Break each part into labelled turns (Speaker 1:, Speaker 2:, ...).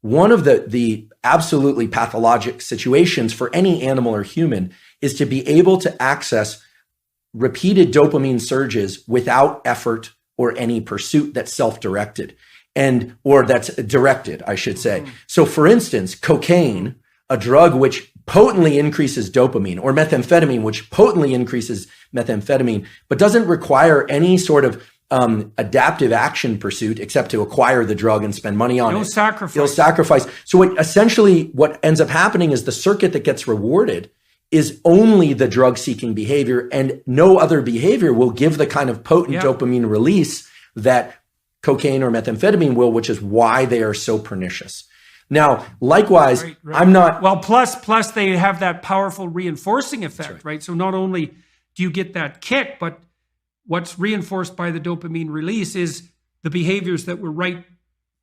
Speaker 1: one of the absolutely pathologic situations for any animal or human is to be able to access repeated dopamine surges without effort or any pursuit that's self-directed or that's directed, I should say. So for instance, cocaine, a drug which potently increases dopamine, or methamphetamine, which potently increases methamphetamine, but doesn't require any sort of adaptive action pursuit except to acquire the drug and spend money on it. No sacrifice. So what ends up happening is the circuit that gets rewarded is only the drug-seeking behavior, and no other behavior will give the kind of potent dopamine release that cocaine or methamphetamine will, which is why they are so pernicious. Now, likewise, right. I'm not...
Speaker 2: Well, plus they have that powerful reinforcing effect, right? So not only do you get that kick, but what's reinforced by the dopamine release is the behaviors that were right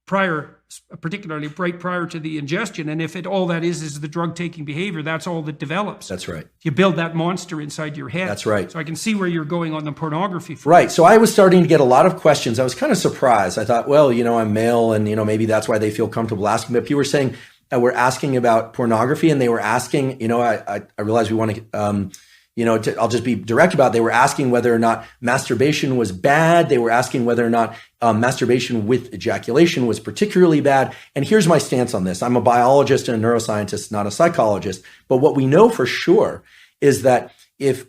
Speaker 2: prior, particularly right prior to the ingestion. And if all that is the drug-taking behavior, that's all that develops.
Speaker 1: That's right.
Speaker 2: You build that monster inside your head.
Speaker 1: That's right.
Speaker 2: So I can see where you're going on the pornography.
Speaker 1: Right. So I was starting to get a lot of questions. I was kind of surprised. I thought, well, I'm male and, maybe that's why they feel comfortable asking. But people were saying, we're asking about pornography, and they were asking, I realized we want to, I'll just be direct about it. They were asking whether or not masturbation was bad. They were asking whether or not masturbation with ejaculation was particularly bad. And here's my stance on this. I'm a biologist and a neuroscientist, not a psychologist. But what we know for sure is that if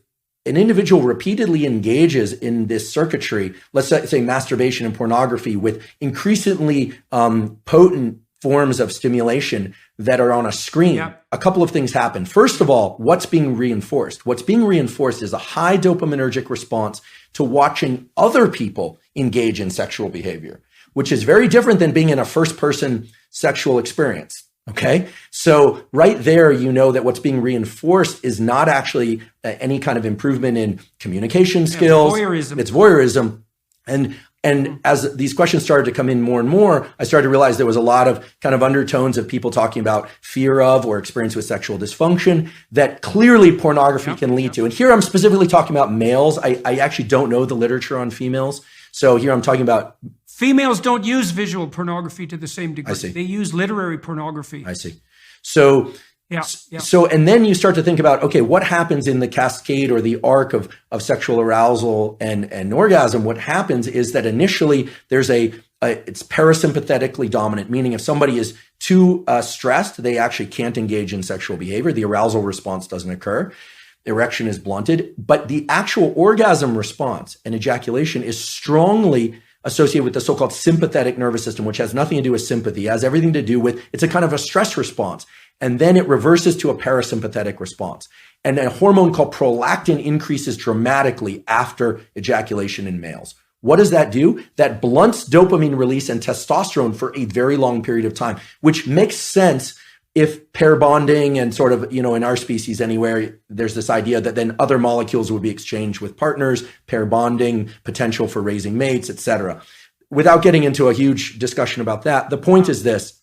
Speaker 1: an individual repeatedly engages in this circuitry, let's say masturbation and pornography with increasingly potent forms of stimulation that are on a screen, a couple of things happen. First of all, what's being reinforced? What's being reinforced is a high dopaminergic response to watching other people engage in sexual behavior, which is very different than being in a first-person sexual experience. Okay, so right there, that what's being reinforced is not actually any kind of improvement in communication skills. It's voyeurism. And as these questions started to come in more and more, I started to realize there was a lot of kind of undertones of people talking about fear of or experience with sexual dysfunction that clearly pornography can lead to. And here I'm specifically talking about males. I actually don't know the literature on females. So here I'm talking about...
Speaker 2: Females don't use visual pornography to the same degree.
Speaker 1: I see.
Speaker 2: They use literary pornography.
Speaker 1: I see. So... So, and then you start to think about, okay, what happens in the cascade or the arc of sexual arousal and orgasm? What happens is that initially there's it's parasympathetically dominant, meaning if somebody is too stressed, they actually can't engage in sexual behavior. The arousal response doesn't occur. Erection is blunted, but the actual orgasm response and ejaculation is strongly associated with the so-called sympathetic nervous system, which has nothing to do with sympathy. It has everything to do with, it's a kind of a stress response. And then it reverses to a parasympathetic response. And a hormone called prolactin increases dramatically after ejaculation in males. What does that do? That blunts dopamine release and testosterone for a very long period of time, which makes sense if pair bonding and sort of, in our species anywhere, there's this idea that then other molecules would be exchanged with partners, pair bonding, potential for raising mates, etc. Without getting into a huge discussion about that, the point is this.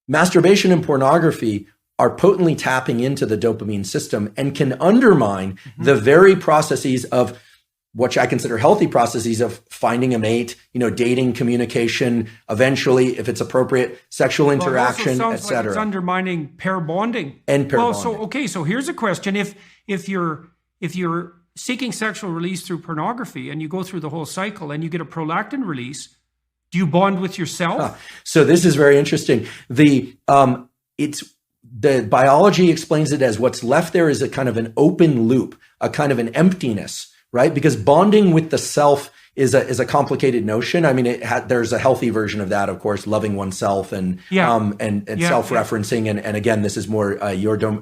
Speaker 1: Masturbation and pornography are potently tapping into the dopamine system and can undermine the very processes of what I consider healthy processes of finding a mate, dating, communication, eventually, if it's appropriate, sexual interaction,
Speaker 2: etc.
Speaker 1: Like
Speaker 2: it's undermining pair bonding.
Speaker 1: And pair bonding.
Speaker 2: So here's a question. If you're seeking sexual release through pornography and you go through the whole cycle and you get a prolactin release, do you bond with yourself?
Speaker 1: So this is very interesting. The biology explains it as what's left there is a kind of an open loop, a kind of an emptiness, right? Because bonding with the self is a complicated notion. I mean, there's a healthy version of that, of course, loving oneself and self-referencing. And again, this is more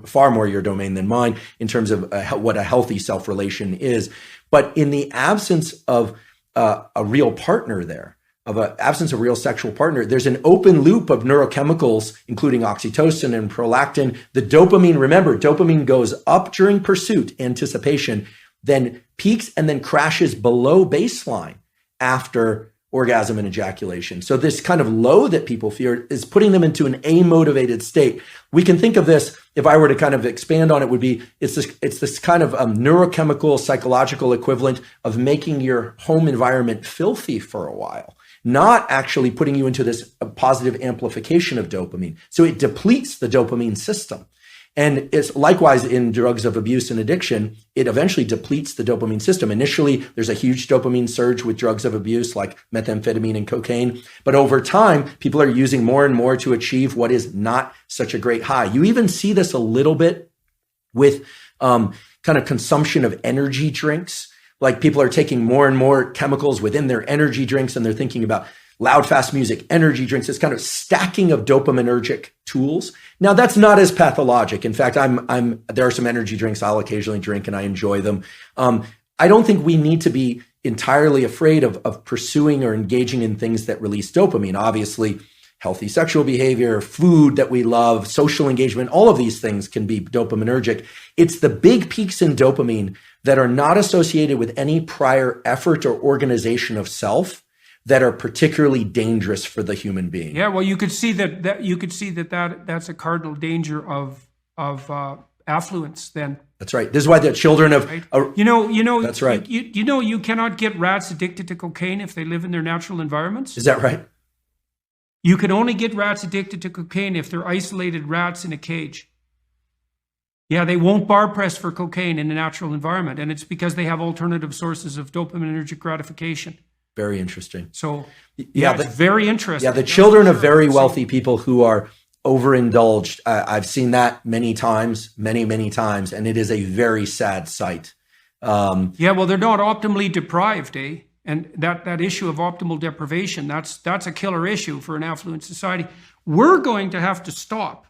Speaker 1: far more your domain than mine in terms of what a healthy self-relation is. But in the absence of a real partner there, of an absence of real sexual partner, there's an open loop of neurochemicals, including oxytocin and prolactin. The dopamine, remember, dopamine goes up during pursuit, anticipation, then peaks and then crashes below baseline after orgasm and ejaculation. So this kind of low that people fear is putting them into an amotivated state. We can think of this, if I were to kind of expand on it, would be, it's this kind of neurochemical, psychological equivalent of making your home environment filthy for a while. not actually putting you into this positive amplification of dopamine. So it depletes the dopamine system. And it's likewise in drugs of abuse and addiction, it eventually depletes the dopamine system. Initially, there's a huge dopamine surge with drugs of abuse like methamphetamine and cocaine. But over time, people are using more and more to achieve what is not such a great high. You even see this a little bit with kind of consumption of energy drinks. Like people are taking more and more chemicals within their energy drinks, and they're thinking about loud, fast music, energy drinks. It's kind of stacking of dopaminergic tools. Now, that's not as pathologic. In fact, there are some energy drinks I'll occasionally drink, and I enjoy them. I don't think we need to be entirely afraid of pursuing or engaging in things that release dopamine. Obviously, healthy sexual behavior, food that we love, social engagement, all of these things can be dopaminergic. It's the big peaks in dopamine that are not associated with any prior effort or organization of self that are particularly dangerous for the human being.
Speaker 2: Yeah, well, you could see that's a cardinal danger of affluence. Then
Speaker 1: that's right. This is why the children of
Speaker 2: right? That's
Speaker 1: right.
Speaker 2: You cannot get rats addicted to cocaine if they live in their natural environments.
Speaker 1: Is that right?
Speaker 2: You can only get rats addicted to cocaine if they're isolated rats in a cage. Yeah, they won't bar press for cocaine in a natural environment, and it's because they have alternative sources of dopaminergic gratification.
Speaker 1: Very interesting.
Speaker 2: So, it's very interesting.
Speaker 1: Yeah, the children of very wealthy people who are overindulged, I've seen that many times, many times, and it is a very sad sight.
Speaker 2: Well, they're not optimally deprived, eh? And that issue of optimal deprivation, that's a killer issue for an affluent society. We're going to have to stop